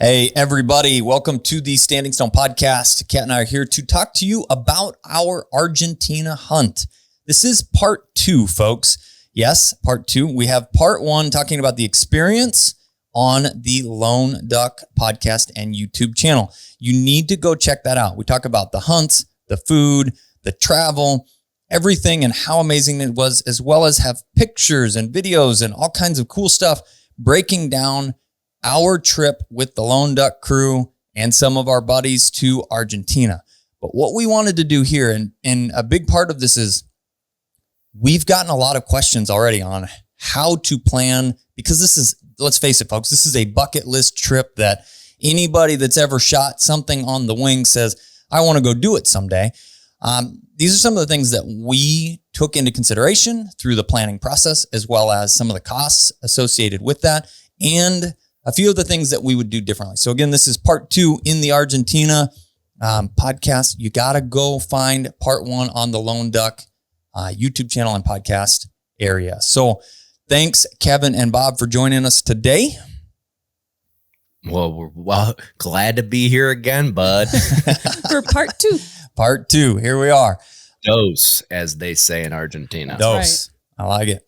Hey, everybody. Welcome to the Standing Stone podcast. Kat and I are here to talk to you about our Argentina hunt. This is part 2, folks. Yes, part 2. We have part 1 talking about the experience on the Lone Duck podcast and YouTube channel. You need to go check that out. We talk about the hunts, the food, the travel, everything, and how amazing it was, as well as have pictures and videos and all kinds of cool stuff breaking down our trip with the Lone Duck crew and some of our buddies to Argentina. But what we wanted to do here, and a big part of this is we've gotten a lot of questions already on how to plan, because this is, let's face it, folks, this is a bucket list trip that anybody that's ever shot something on the wing says, I want to go do it someday. These are some of the things that we took into consideration through the planning process, as well as some of the costs associated with that, and a few of the things that we would do differently. So again, this is part 2 in the Argentina podcast. You got to go find part 1 on the Lone Duck YouTube channel and podcast area. So thanks, Kevin and Bob, for joining us today. Well, we're glad to be here again, bud. For part 2. Part 2. Here we are. Dose, as they say in Argentina. Dose. Right. I like it.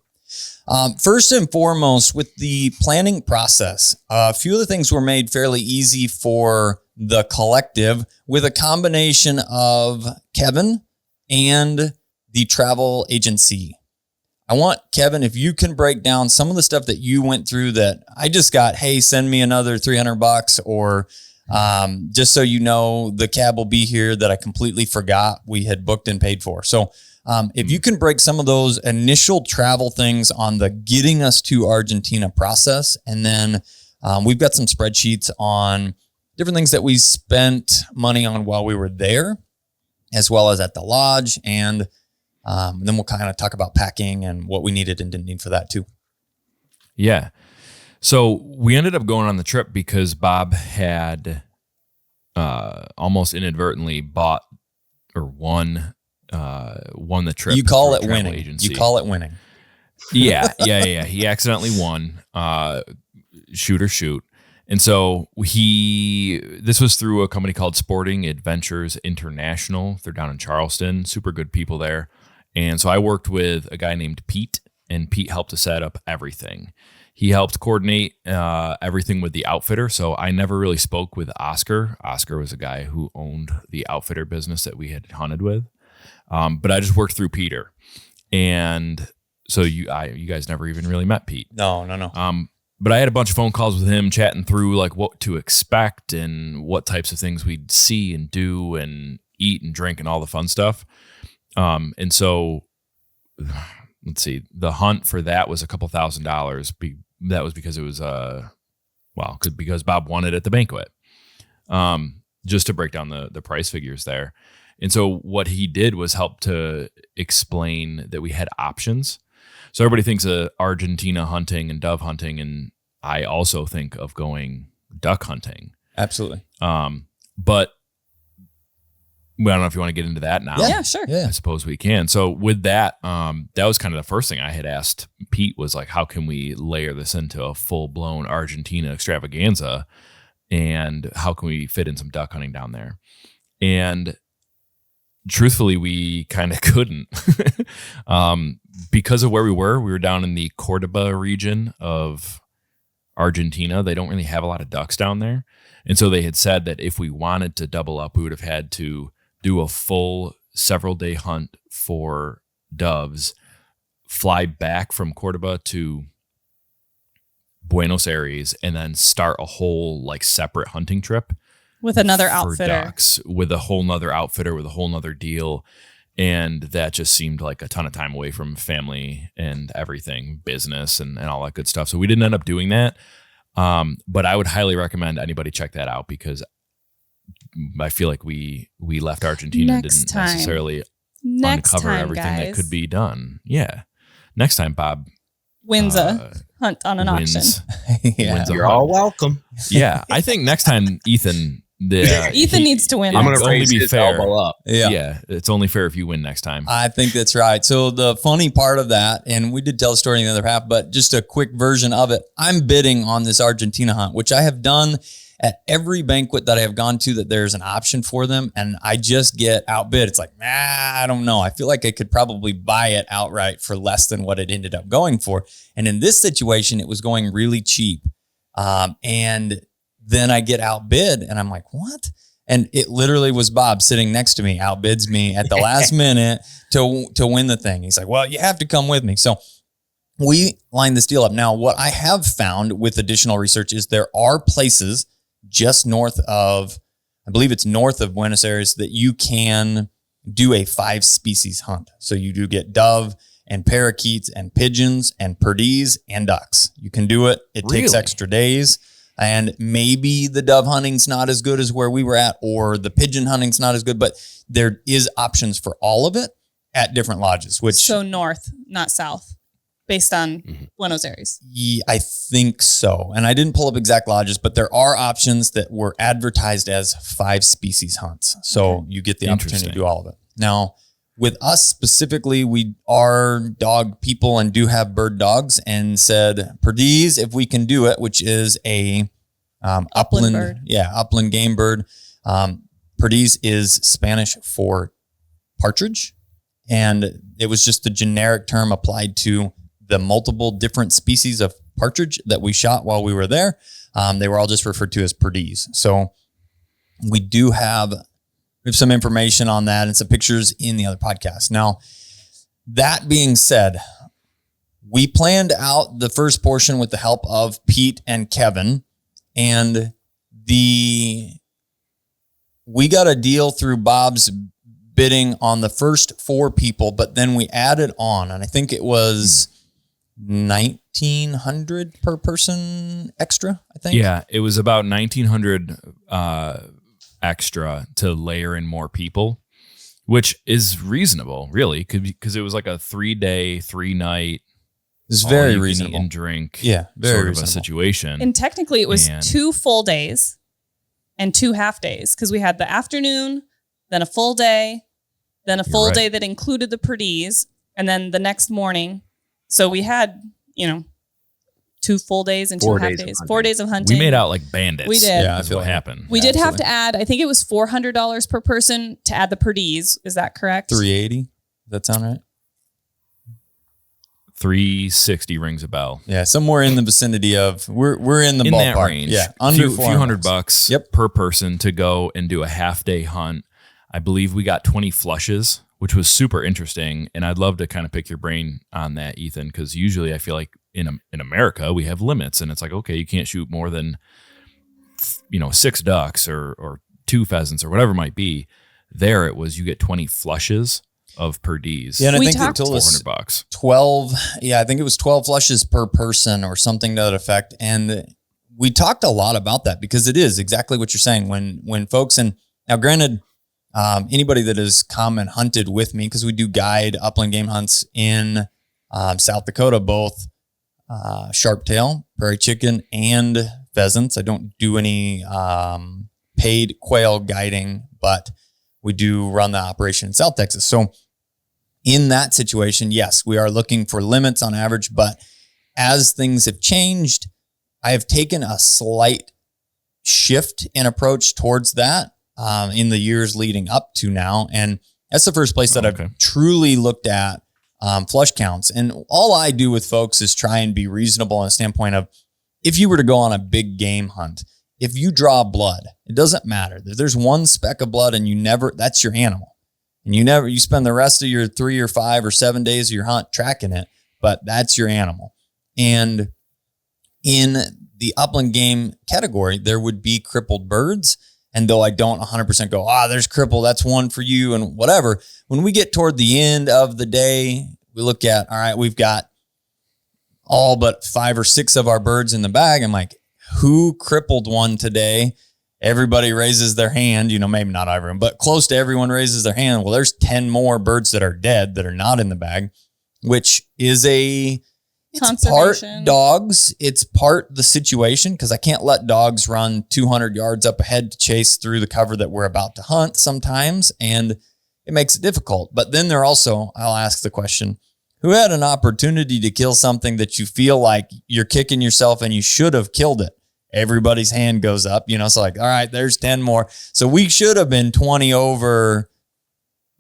First and foremost, with the planning process, a few of the things were made fairly easy for the collective with a combination of Kevin and the travel agency. I want, Kevin, if you can break down some of the stuff that you went through that I just got, hey, send me another $300 or just so you know, the cab will be here that I completely forgot we had booked and paid for. So if you can break some of those initial travel things on the getting us to Argentina process, and then we've got some spreadsheets on different things that we spent money on while we were there, as well as at the lodge. And then we'll kind of talk about packing and what we needed and didn't need for that too. Yeah. So we ended up going on the trip because Bob had almost inadvertently bought or won the trip. You call it winning. Agency. You call it winning. Yeah. He accidentally won. Shoot. And so this was through a company called Sporting Adventures International. They're down in Charleston. Super good people there. And so I worked with a guy named Pete, and Pete helped to set up everything. He helped coordinate everything with the outfitter. So I never really spoke with Oscar. Oscar was a guy who owned the outfitter business that we had hunted with. But I just worked through Peter. And so you guys never even really met Pete. No. But I had a bunch of phone calls with him chatting through like what to expect and what types of things we'd see and do and eat and drink and all the fun stuff. And so let's see, the hunt for that was a couple $1,000. That was because it was, because Bob won it at the banquet. Just to break down the price figures there. And so what he did was help to explain that we had options. So everybody thinks of Argentina hunting and dove hunting, and I also think of going duck hunting. Absolutely. But I don't know if you want to get into that now. Yeah, sure. I suppose we can. So with that, that was kind of the first thing I had asked Pete was like, how can we layer this into a full-blown Argentina extravaganza, and how can we fit in some duck hunting down there? And truthfully, we kind of couldn't. Because of where we were down in the Cordoba region of Argentina. They don't really have a lot of ducks down there. And so they had said that if we wanted to double up, we would have had to do a full several-day hunt for doves, fly back from Cordoba to Buenos Aires, and then start a whole like separate hunting trip with another for outfitter, ducks, with a whole nother outfitter, with a whole nother deal. And that just seemed like a ton of time away from family and everything, business and all that good stuff. So we didn't end up doing that. But I would highly recommend anybody check that out, because I feel like we left Argentina and didn't necessarily uncover everything that could be done. Yeah. Next time, Bob wins a hunt on an auction. Yeah. You're all welcome. Yeah. I think next time, Ethan, Ethan needs to win. I'm going to only raise be his fair. elbow up. Yeah. It's only fair if you win next time. I think that's right. So the funny part of that, and we did tell the story in the other half, but just a quick version of it. I'm bidding on this Argentina hunt, which I have done at every banquet that I have gone to that there's an option for them and I just get outbid. It's like, I don't know. I feel like I could probably buy it outright for less than what it ended up going for. And in this situation, it was going really cheap. And then I get outbid and I'm like, what? And it literally was Bob sitting next to me, outbids me at the last minute to win the thing. He's like, well, you have to come with me. So we lined this deal up. Now, what I have found with additional research is there are places just north of, I believe it's north of Buenos Aires, that you can do a 5 species hunt. So you do get dove and parakeets and pigeons and perdies and ducks. You can do it. It takes extra days. And maybe the dove hunting's not as good as where we were at, or the pigeon hunting's not as good, but there is options for all of it at different lodges. Which so north, not south, based on Buenos Aires. Yeah, I think so. And I didn't pull up exact lodges, but there are options that were advertised as 5 species hunts. So you get the opportunity to do all of it. Now, with us specifically, we are dog people and do have bird dogs, and said perdiz if we can do it, which is a upland bird. Yeah, upland game bird. Perdiz is Spanish for partridge, and it was just the generic term applied to the multiple different species of partridge that we shot while we were there. They were all just referred to as perdiz. So we have some information on that and some pictures in the other podcast. Now, that being said, we planned out the first portion with the help of Pete and Kevin, and we got a deal through Bob's bidding on the first 4 people, but then we added on, and I think it was $1,900 per person extra, I think. Yeah, it was about $1,900 extra to layer in more people, which is reasonable, really, because it was like a 3-day, 3-night. It's very reasonable. And drink, very sort reasonable. of a situation. And technically, it was 2 full days and 2 half days, because we had the afternoon, then a full day, then a full day that included the perdiz, and then the next morning. So we had, 2 full days and 2 half days. 4 days of hunting. We made out like bandits. We did. Yeah, I feel what happened. We did have to add, I think it was $400 per person to add the perdiz. Is that correct? $380. Does that sound right? $360 rings a bell. Yeah, somewhere in the vicinity of we're in the ballpark. That range. Yeah, under a few $100 per person to go and do a half-day hunt. I believe we got 20 flushes, which was super interesting, and I'd love to kind of pick your brain on that, Ethan, because usually I feel like in America we have limits, and it's like, okay, you can't shoot more than 6 ducks or 2 pheasants or whatever it might be. There it was, you get 20 flushes of perdiz. Yeah, and I think they told us $400. 12. Yeah, I think it was 12 flushes per person or something to that effect. And we talked a lot about that because it is exactly what you're saying. When folks, and now granted, anybody that has come and hunted with me, because we do guide upland game hunts in South Dakota, both sharptail, prairie chicken, and pheasants. I don't do any paid quail guiding, but we do run the operation in South Texas. So in that situation, yes, we are looking for limits on average, but as things have changed, I have taken a slight shift in approach towards that in the years leading up to now. And that's the first place that I've truly looked at flush counts. And all I do with folks is try and be reasonable in a standpoint of, if you were to go on a big game hunt, if you draw blood, it doesn't matter. There's one speck of blood and that's your animal. And you spend the rest of your 3 or 5 or 7 days of your hunt tracking it, but that's your animal. And in the upland game category, there would be crippled birds. And though I don't 100% go, there's cripple, that's one for you and whatever. When we get toward the end of the day, we look at, all right, we've got all but 5 or 6 of our birds in the bag. I'm like, who crippled one today? Everybody raises their hand, maybe not everyone, but close to everyone raises their hand. Well, there's 10 more birds that are dead that are not in the bag, which is it's part dogs. It's part the situation, because I can't let dogs run 200 yards up ahead to chase through the cover that we're about to hunt sometimes. And it makes it difficult. But then I'll ask the question, who had an opportunity to kill something that you feel like you're kicking yourself and you should have killed it? everybody's hand goes up, so like, all right, there's 10 more. So we should have been 20 over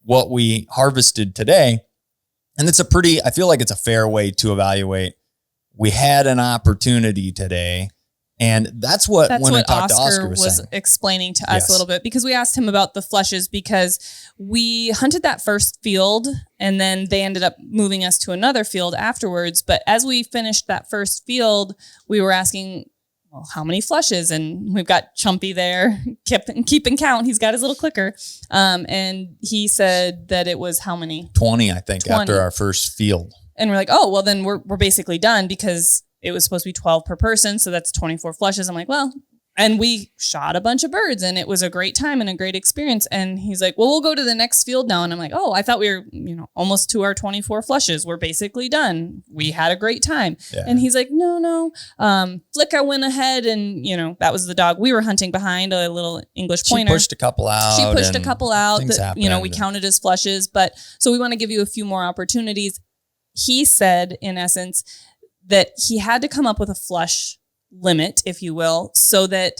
what we harvested today. And I feel like it's a fair way to evaluate. We had an opportunity today. And that's what when I talked to Oscar was saying. Explaining to us a little bit, because we asked him about the flushes, because we hunted that first field and then they ended up moving us to another field afterwards. But as we finished that first field, we were asking, well, how many flushes? And we've got Chumpy there, keeping count. He's got his little clicker. And he said that it was how many? 20, I think, 20. After our first field. And we're like, oh, well, then we're basically done, because it was supposed to be 12 per person. So that's 24 flushes. I'm like, well, and we shot a bunch of birds and it was a great time and a great experience. And he's like, well, we'll go to the next field now. And I'm like, oh, I thought we were, almost to our 24 flushes. We're basically done. We had a great time. Yeah. And he's like, no. Flicka went ahead and, that was the dog we were hunting behind, a little English pointer. She pushed a couple out that, we counted as flushes. But so we want to give you a few more opportunities. He said, in essence, that he had to come up with a flush limit, if you will, so that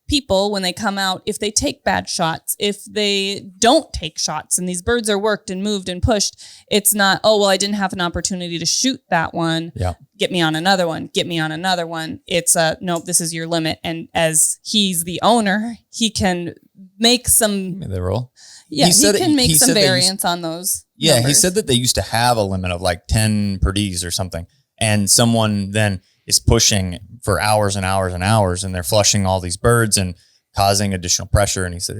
people, when they come out, if they take bad shots, if they don't take shots and these birds are worked and moved and pushed, it's not, oh, well, I didn't have an opportunity to shoot that one. Yeah. Get me on another one. It's nope, this is your limit. And as he's the owner, he can make some... The rule. Yeah, he can make some variance on those. Yeah, numbers. He said that they used to have a limit of like 10 per Ds or something. And someone then is pushing for hours and hours and hours, and they're flushing all these birds and causing additional pressure. And he said,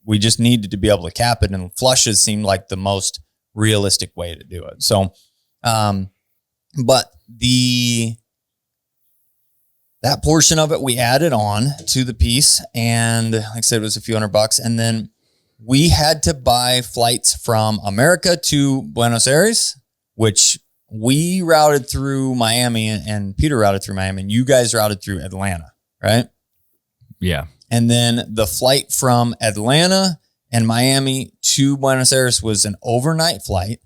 we just needed to be able to cap it. And flushes seemed like the most realistic way to do it. So, but that portion of it we added on to the piece. And like I said, it was a few $100. And then we had to buy flights from America to Buenos Aires, which we routed through Miami and Peter routed through Miami and you guys routed through Atlanta, right? Yeah. And then the flight from Atlanta and Miami to Buenos Aires was an overnight flight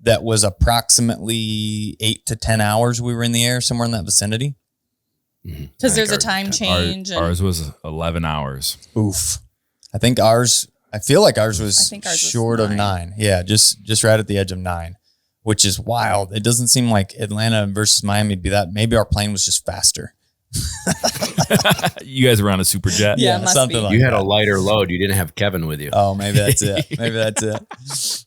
that was approximately 8 to 10 hours. We were in the air somewhere in that vicinity. Because there's a time change. Ours was 11 hours. Oof. I feel like ours was short of 9. Yeah, just right at the edge of 9. Which is wild. It doesn't seem like Atlanta versus Miami would be that. Maybe our plane was just faster. You guys were on a super jet. Yeah, something like that. You had a lighter load. You didn't have Kevin with you. Oh, maybe that's it.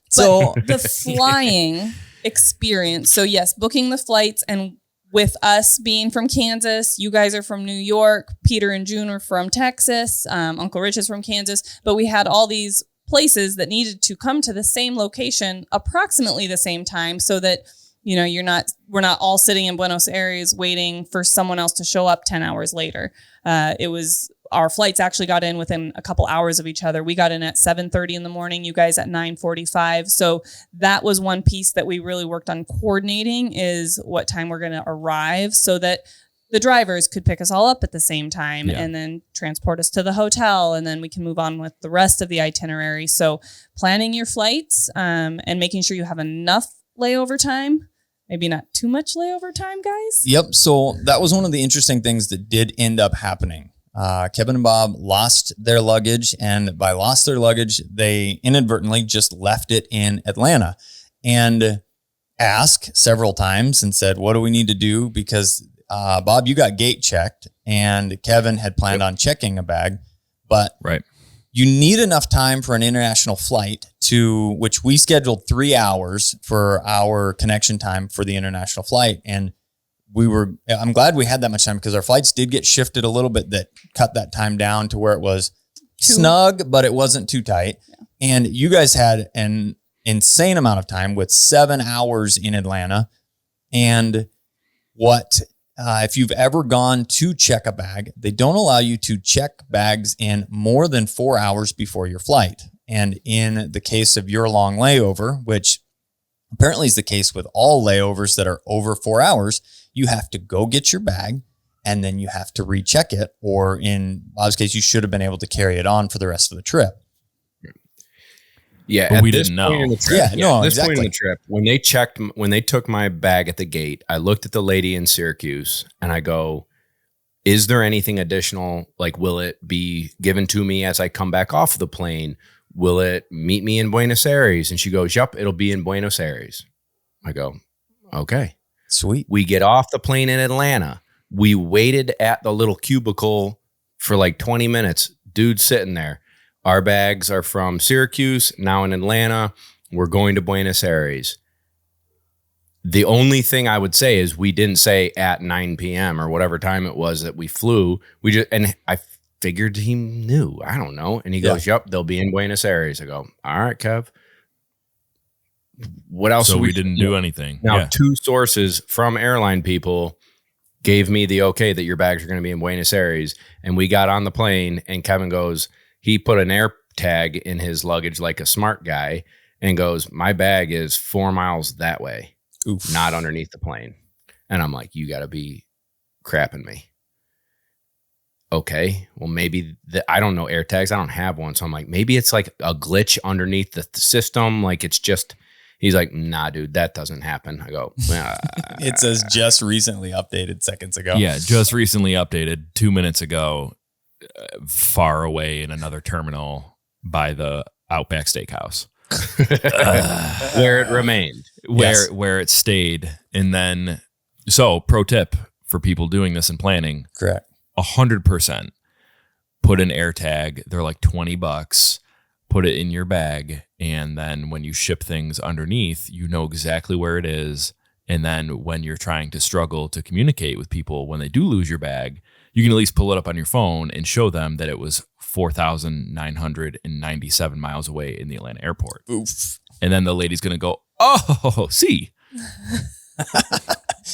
So the flying experience. So yes, booking the flights, and with us being from Kansas, you guys are from New York. Peter and June are from Texas. Uncle Rich is from Kansas. But we had all these places that needed to come to the same location approximately the same time, so that we're not all sitting in Buenos Aires waiting for someone else to show up 10 hours later. Our flights actually got in within a couple hours of each other. We got in at 7:30 in the morning, you guys at 9:45. So that was one piece that we really worked on coordinating, is what time we're going to arrive, so that the drivers could pick us all up at the same time and then transport us to the hotel, and then we can move on with the rest of the itinerary. So planning your flights and making sure you have enough layover time, maybe not too much layover time, guys. Yep. So that was one of the interesting things that did end up happening. Kevin and Bob lost their luggage, and by lost their luggage, they inadvertently just left it in Atlanta and asked several times and said, what do we need to do? Because Bob, you got gate checked, and Kevin had planned on checking a bag, but you need enough time for an international flight which we scheduled 3 hours for our connection time for the international flight. And I'm glad we had that much time, because our flights did get shifted a little bit that cut that time down to where it was snug, but it wasn't too tight. Yeah. And you guys had an insane amount of time with 7 hours in Atlanta. And if you've ever gone to check a bag, they don't allow you to check bags in more than 4 hours before your flight. And in the case of your long layover, which apparently is the case with all layovers that are over 4 hours, you have to go get your bag and then you have to recheck it. Or in Bob's case, you should have been able to carry it on for the rest of the trip. Yeah, but we didn't know. Point in the trip, when they took my bag at the gate, I looked at the lady in Syracuse and I go, is there anything additional? Like, will it be given to me as I come back off the plane? Will it meet me in Buenos Aires? And she goes, yep, it'll be in Buenos Aires. I go, okay. Sweet. We get off the plane in Atlanta. We waited at the little cubicle for like 20 minutes. Dude's sitting there. Our bags are from Syracuse, now in Atlanta. We're going to Buenos Aires. The only thing I would say is we didn't say at 9 p.m. or whatever time it was that we flew. And I figured he knew. I don't know. And he goes, yep, they'll be in Buenos Aires. I go, all right, Kev. What else? So we didn't do anything. Now, 2 sources from airline people gave me the okay that your bags are going to be in Buenos Aires. And we got on the plane and Kevin goes, he put an AirTag in his luggage like a smart guy and goes, my bag is 4 miles that way. Oof. Not underneath the plane. And I'm like, you got to be crapping me. Okay, well, maybe I don't know AirTags. I don't have one. So I'm like, maybe it's like a glitch underneath the system. Like it's just, he's like, nah, dude, that doesn't happen. I go, it says just recently updated seconds ago. Yeah, just recently updated 2 minutes ago, far away in another terminal by the Outback Steakhouse. Where it remained. Where it stayed. And then, so pro tip for people doing this and planning. Correct. 100% put an AirTag. They're like $20. Put it in your bag. And then when you ship things underneath, you know exactly where it is. And then when you're trying to struggle to communicate with people, when they do lose your bag, you can at least pull it up on your phone and show them that it was 4,997 miles away in the Atlanta airport. Oof. And then the lady's going to go, oh, see.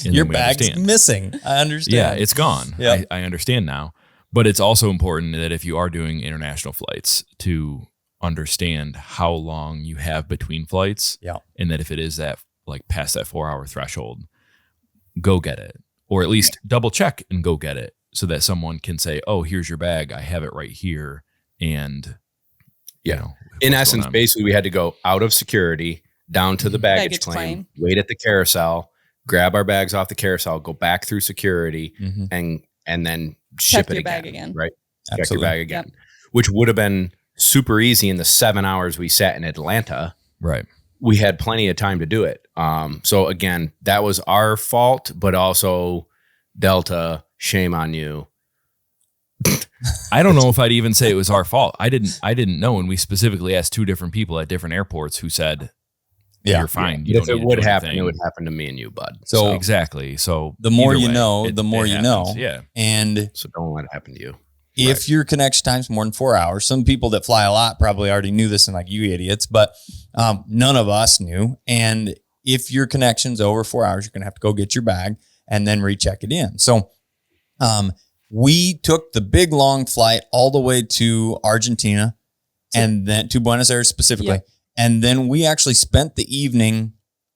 Your bag's missing. I understand. Yeah, it's gone. Yep. I understand now. But it's also important that if you are doing international flights to understand how long you have between flights. Yeah. And that if it is that like past that 4-hour threshold, go get it. Or at least double check and go get it so that someone can say, oh, here's your bag. I have it right here. And you know, in essence, basically we had to go out of security down to the baggage claim, wait at the carousel, grab our bags off the carousel, go back through security and then ship it again. Right. Absolutely. Check your bag again, which would have been super easy in the 7 hours we sat in Atlanta. Right. We had plenty of time to do it. So again, that was our fault, but also Delta, shame on you. I don't know if I'd even say it was our fault. I didn't know. And we specifically asked 2 different people at different airports who said, you're fine. Yeah. If it would happen, it would happen to me and you, bud. So exactly. So the more you know, the more you know. Yeah. And so don't let it happen to you. If your connection time's more than 4 hours, some people that fly a lot probably already knew this and like, you idiots, but none of us knew. And if your connection's over 4 hours, you're going to have to go get your bag and then recheck it in. So we took the big long flight all the way to Argentina and then to Buenos Aires specifically. Yeah. And then we actually spent the evening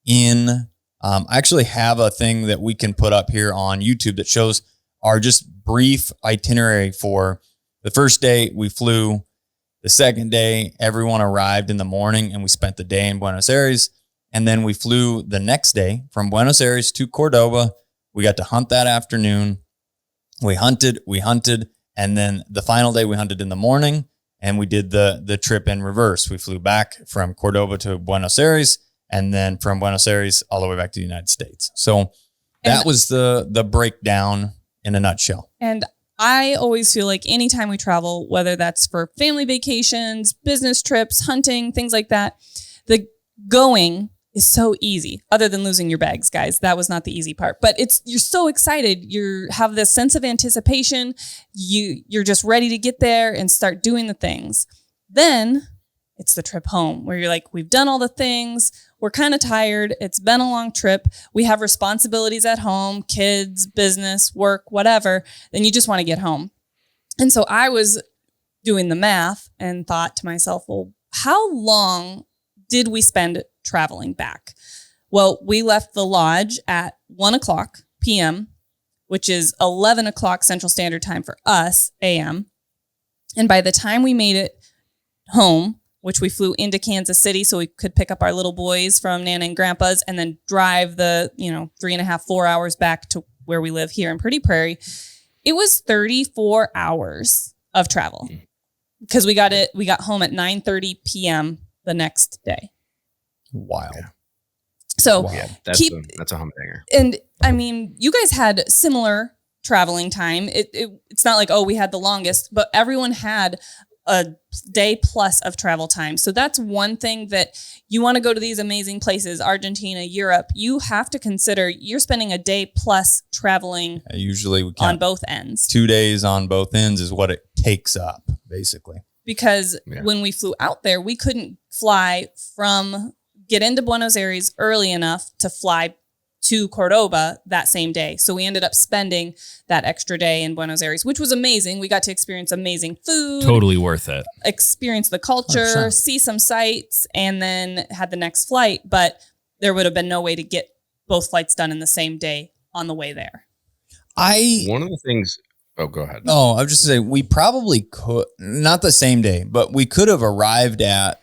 in, I actually have a thing that we can put up here on YouTube that shows our just brief itinerary for the first day we flew. The second day, everyone arrived in the morning and we spent the day in Buenos Aires. And then we flew the next day from Buenos Aires to Cordoba. We got to hunt that afternoon. We hunted. And then the final day we hunted in the morning and we did the trip in reverse. We flew back from Cordoba to Buenos Aires and then from Buenos Aires all the way back to the United States. So that was the breakdown in a nutshell. And I always feel like anytime we travel, whether that's for family vacations, business trips, hunting, things like that, the going is so easy other than losing your bags, guys. That was not the easy part, but you're so excited. You have this sense of anticipation. You're just ready to get there and start doing the things. Then it's the trip home where you're like, we've done all the things. We're kind of tired. It's been a long trip. We have responsibilities at home, kids, business, work, whatever. Then you just want to get home. And so I was doing the math and thought to myself, well, how long did we spend traveling back? Well, we left the lodge at 1:00 p.m., which is 11 o'clock Central Standard Time for us, a.m. And by the time we made it home, which we flew into Kansas City so we could pick up our little boys from Nana and Grandpa's and then drive the 3.5, 4 hours back to where we live here in Pretty Prairie. It was 34 hours of travel because we got home at 9:30 p.m. the next day. Wild. Yeah. So that's a humdinger. And I mean, you guys had similar traveling time. It's not like, oh, we had the longest, but everyone had a day plus of travel time. So that's one thing that you want to go to these amazing places, Argentina, Europe, you have to consider you're spending a day plus traveling. Usually we on both ends. 2 days on both ends is what it takes up, basically. Because when we flew out there, we couldn't get into Buenos Aires early enough to fly to Cordoba that same day. So we ended up spending that extra day in Buenos Aires, which was amazing. We got to experience amazing food. Totally worth it. Experience the culture, 100%. See some sights, and then had the next flight. But there would have been no way to get both flights done in the same day on the way there. One of the things... Oh, go ahead. Oh, I was just saying, we probably could, not the same day, but we could have arrived at,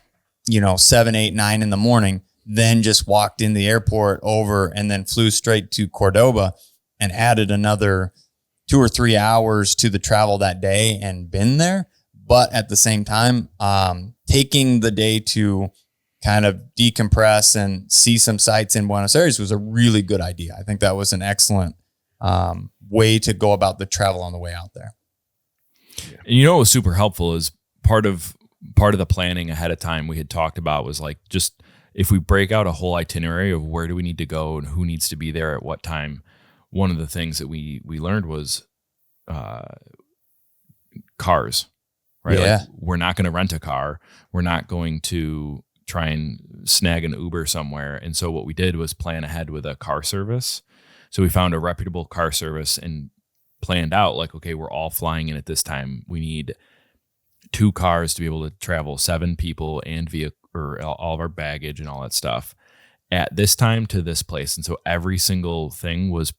7, 8, 9 in the morning, then just walked in the airport over and then flew straight to Cordoba and added another 2 or 3 hours to the travel that day and been there. But at the same time, taking the day to kind of decompress and see some sights in Buenos Aires was a really good idea. I think that was an excellent way to go about the travel on the way out there. And what was super helpful is part of the planning ahead of time we had talked about was like, just if we break out a whole itinerary of where do we need to go and who needs to be there at what time, one of the things that we learned was cars, right? Yeah. Like, we're not going to rent a car. We're not going to try and snag an Uber somewhere. And so what we did was plan ahead with a car service. So we found a reputable car service and planned out like, okay, we're all flying in at this time. We need 2 cars to be able to travel 7 people and or all of our baggage and all that stuff at this time to this place. And so every single thing was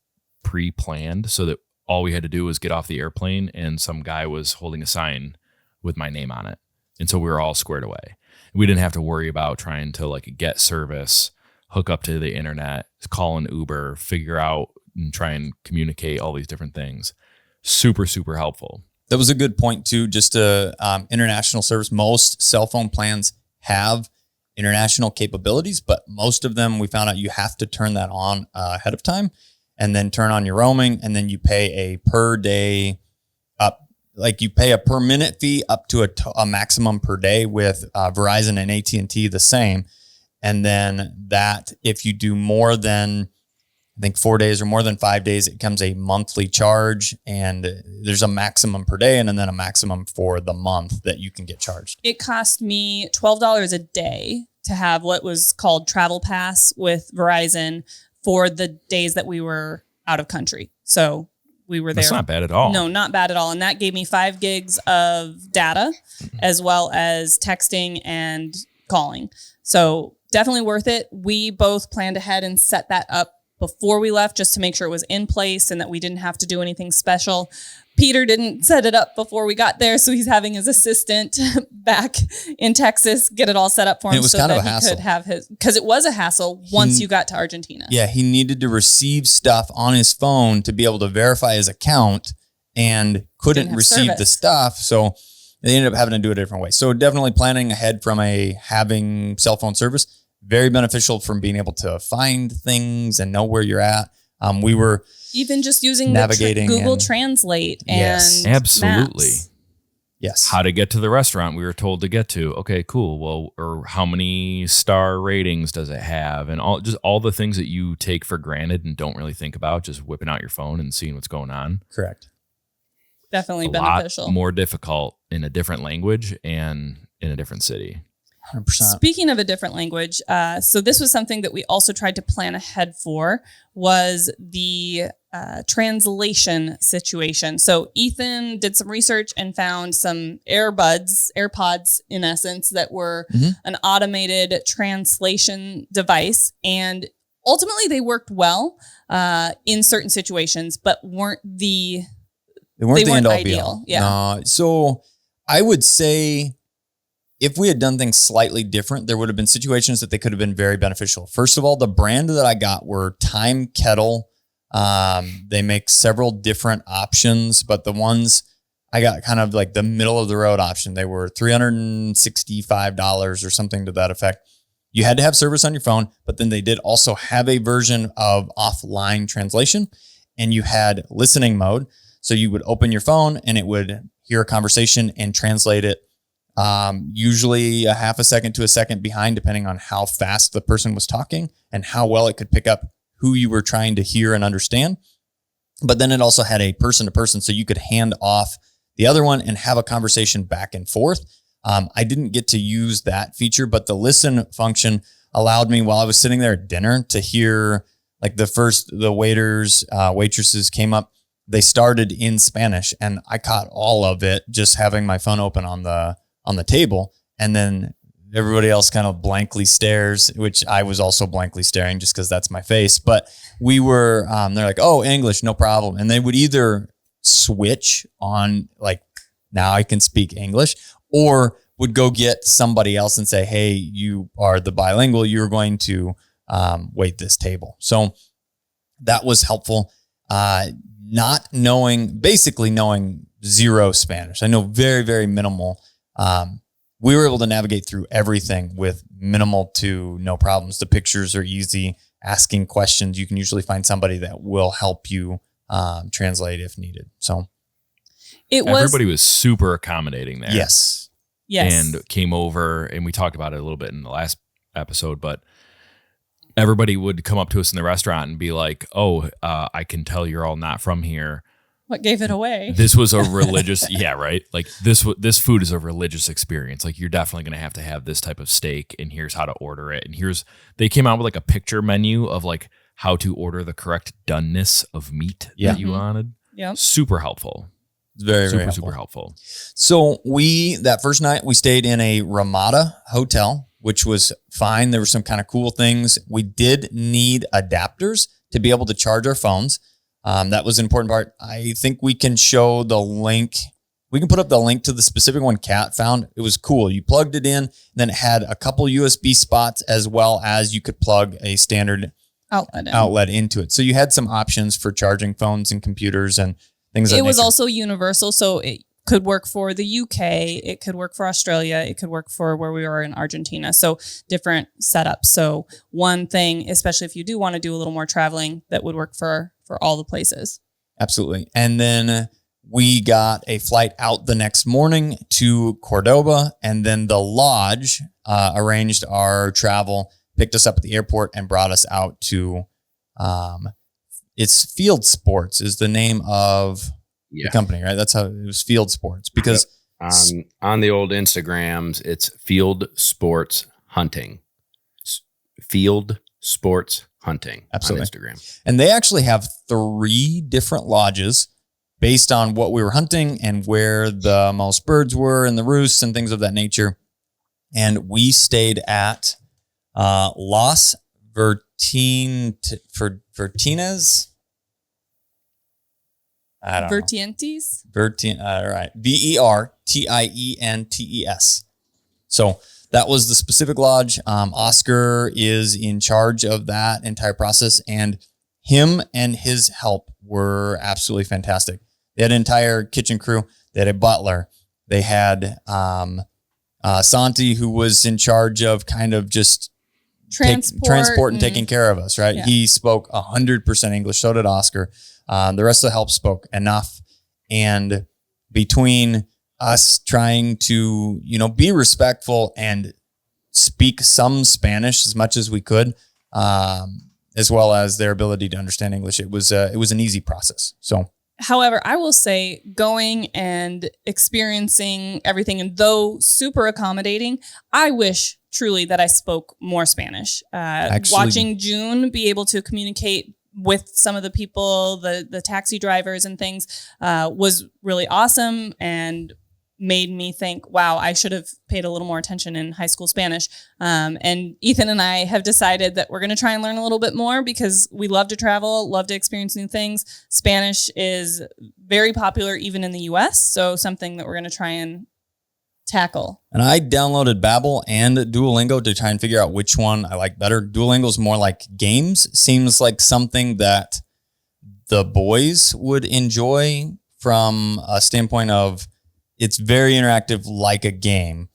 pre-planned so that all we had to do was get off the airplane and some guy was holding a sign with my name on it. And so we were all squared away. We didn't have to worry about trying to like get service, hook up to the internet, call an Uber, figure out and try and communicate all these different things. Super, super helpful. That was a good point too. Just international service. Most cell phone plans have international capabilities, but most of them we found out you have to turn that on ahead of time and then turn on your roaming. And then you pay a per day you pay a per minute fee up to a maximum per day with Verizon and AT&T the same. And then that if you do more than, I think 4 days or more than 5 days, it becomes a monthly charge and there's a maximum per day and then a maximum for the month that you can get charged. It cost me $12 a day to have what was called Travel Pass with Verizon for the days that we were out of country. So we were there. That's not bad at all. No, not bad at all. And that gave me 5 gigs of data as well as texting and calling. So definitely worth it. We both planned ahead and set that up before we left just to make sure it was in place and that we didn't have to do anything special. Peter didn't set it up before we got there, so he's having his assistant back in Texas get it all set up for him. And it was so kind that of a hassle. he could have his, because it was a hassle once you got to Argentina. Yeah, he needed to receive stuff on his phone to be able to verify his account and couldn't receive the stuff. So they ended up having to do it a different way. So definitely planning ahead from having cell phone service. Very beneficial from being able to find things and know where you're at. We were even just using navigating Google Translate and yes, absolutely. Maps. Yes. How to get to the restaurant we were told to get to. Okay, cool. Well, or how many star ratings does it have? And all the things that you take for granted and don't really think about, just whipping out your phone and seeing what's going on. Correct. Definitely a beneficial. Lot more difficult in a different language and in a different city. 100%. Speaking of a different language, so this was something that we also tried to plan ahead for, was the translation situation. So Ethan did some research and found some AirPods in essence, that were an automated translation device. And ultimately they worked well in certain situations, but weren't the end all be all. Yeah. So I would say, if we had done things slightly different, there would have been situations that they could have been very beneficial. First of all, the brand that I got were Time Kettle They make several different options, but the ones I got kind of like the middle of the road option. They were $365 or something to that effect. You had to have service on your phone, but then they did also have a version of offline translation, and you had listening mode. So you would open your phone and it would hear a conversation and translate it, usually a half a second to a second behind, depending on how fast the person was talking and how well it could pick up who you were trying to hear and understand. But then it also had a person to person, so you could hand off the other one and have a conversation back and forth. I didn't get to use that feature, but the listen function allowed me while I was sitting there at dinner to hear like the waiters, waitresses came up. They started in Spanish and I caught all of it just having my phone open on the table. And then everybody else kind of blankly stares, which I was also blankly staring just because that's my face. But we were, they're like, oh, English, no problem. And they would either switch on like, now I can speak English, or would go get somebody else and say, hey, you are the bilingual, you're going to wait this table. So that was helpful. Basically knowing zero Spanish. I know very, very minimal. We were able to navigate through everything with minimal to no problems. The pictures are easy. Asking questions, you can usually find somebody that will help you translate if needed. So everybody was super accommodating there. Yes. And came over, and we talked about it a little bit in the last episode, but everybody would come up to us in the restaurant and be like, oh, I can tell you're all not from here. What gave it away? This was a religious, yeah, right? Like this food is a religious experience. Like you're definitely going to have this type of steak, and here's how to order it. And they came out with like a picture menu of like how to order the correct doneness of meat that you wanted. Yeah. Super helpful. Very, very helpful. Super helpful. So that first night we stayed in a Ramada hotel, which was fine. There were some kind of cool things. We did need adapters to be able to charge our phones. That was an important part. I think we can show the link. We can put up the link to the specific one Kat found. It was cool. You plugged it in, and then it had a couple USB spots, as well as you could plug a standard outlet into it. So you had some options for charging phones and computers and things like that. It was also universal. So it could work for the UK. It could work for Australia. It could work for where we were in Argentina. So different setups. So one thing, especially if you do want to do a little more traveling, that would work for all the places. Absolutely. And then we got a flight out the next morning to Cordoba, and then the lodge arranged our travel, picked us up at the airport, and brought us out to it's Field Sports is the name of the company, right? That's how it was, Field Sports, because on the old Instagrams, it's Field Sports Hunting. Field Sports Hunting. Absolutely. On Instagram. And they actually have 3 different lodges based on what we were hunting and where the most birds were and the roosts and things of that nature. And we stayed at Los Vertines. I don't know. Vertientes? Right. Vertientes. So that was the specific lodge. Oscar is in charge of that entire process, and him and his help were absolutely fantastic. They had an entire kitchen crew. They had a butler. They had Santi, who was in charge of kind of just transport and taking care of us, right? Yeah. He spoke 100% English. So did Oscar. The rest of the help spoke enough. And between us trying to, be respectful and speak some Spanish as much as we could, as well as their ability to understand English, it was an easy process. So, however, I will say going and experiencing everything, and though super accommodating, I wish truly that I spoke more Spanish. Watching June be able to communicate with some of the people, the taxi drivers and things, was really awesome and made me think, wow, I should have paid a little more attention in high school Spanish. And Ethan and I have decided that we're going to try and learn a little bit more because we love to travel, love to experience new things. Spanish is very popular even in the US. So something that we're going to try and tackle. And I downloaded Babbel and Duolingo to try and figure out which one I like better. Duolingo is more like games. Seems like something that the boys would enjoy from a standpoint of it's very interactive, like a game.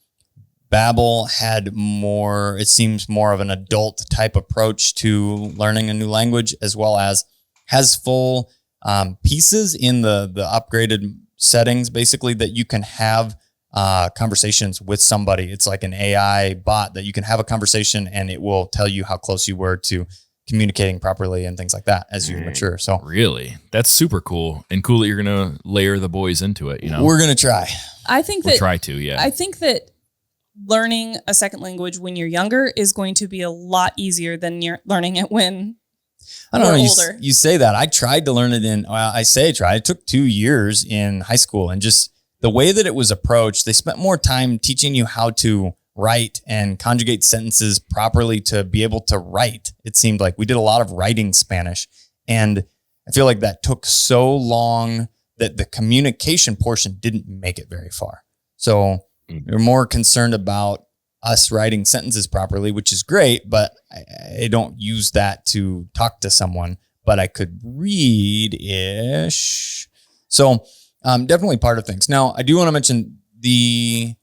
Babbel had more, it seems more of an adult type approach to learning a new language, as well as has full pieces in the upgraded settings, basically, that you can have conversations with somebody. It's like an AI bot that you can have a conversation and it will tell you how close you were to communicating properly and things like that as you mature. So really, that's super cool, and cool that you're going to layer the boys into it. We're going to try. I think we'll try to, yeah. I think that learning a second language when you're younger is going to be a lot easier than you're learning it when I don't know. older. You say that. I tried to learn it it took 2 years in high school, and just the way that it was approached, they spent more time teaching you how to write and conjugate sentences properly to be able to write. It seemed like we did a lot of writing Spanish, and I feel like that took so long that the communication portion didn't make it very far. So they're more concerned about us writing sentences properly, which is great, but I don't use that to talk to someone, but I could read-ish. So definitely part of things. Now, I do want to mention the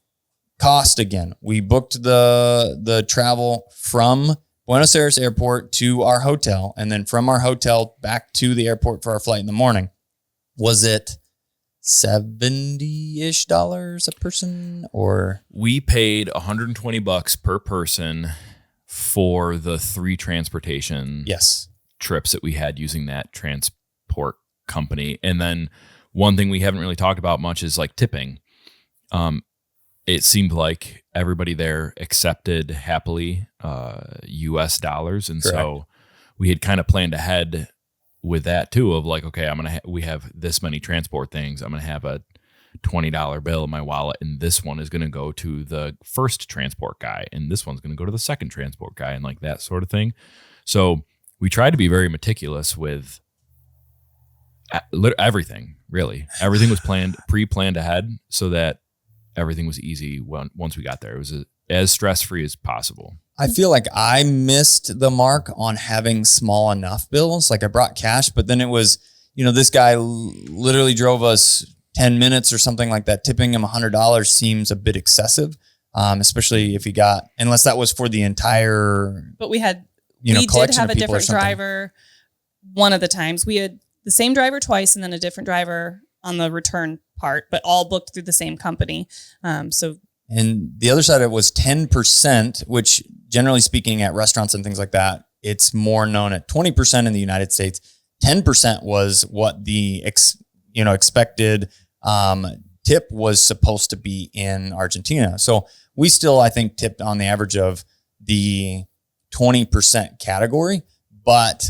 cost again. We booked the travel from Buenos Aires airport to our hotel, and then from our hotel back to the airport for our flight in the morning. Was it $70-ish a person, or we paid $120 per person for the 3 transportation trips that we had using that transport company. And then one thing we haven't really talked about much is like tipping. It seemed like everybody there accepted happily US dollars, and correct. So we had kind of planned ahead with that too, of like, okay, we have this many transport things. I'm going to have a $20 bill in my wallet, and this one is going to go to the first transport guy, and this one's going to go to the second transport guy, and like that sort of thing. So we tried to be very meticulous with everything, really. Everything was pre-planned ahead so that everything was easy once we got there. It was as stress-free as possible. I feel like I missed the mark on having small enough bills. Like I brought cash, but then it was, this guy literally drove us 10 minutes or something like that. Tipping him $100 seems a bit excessive, especially if he unless that was for the entire. But we did have a different driver one of the times. We had the same driver twice and then a different driver on the return part, but all booked through the same company. And the other side of it was 10%, which generally speaking at restaurants and things like that, it's more known at 20% in the United States. 10% was what the expected tip was supposed to be in Argentina. So we still, I think, tipped on the average of the 20% category. But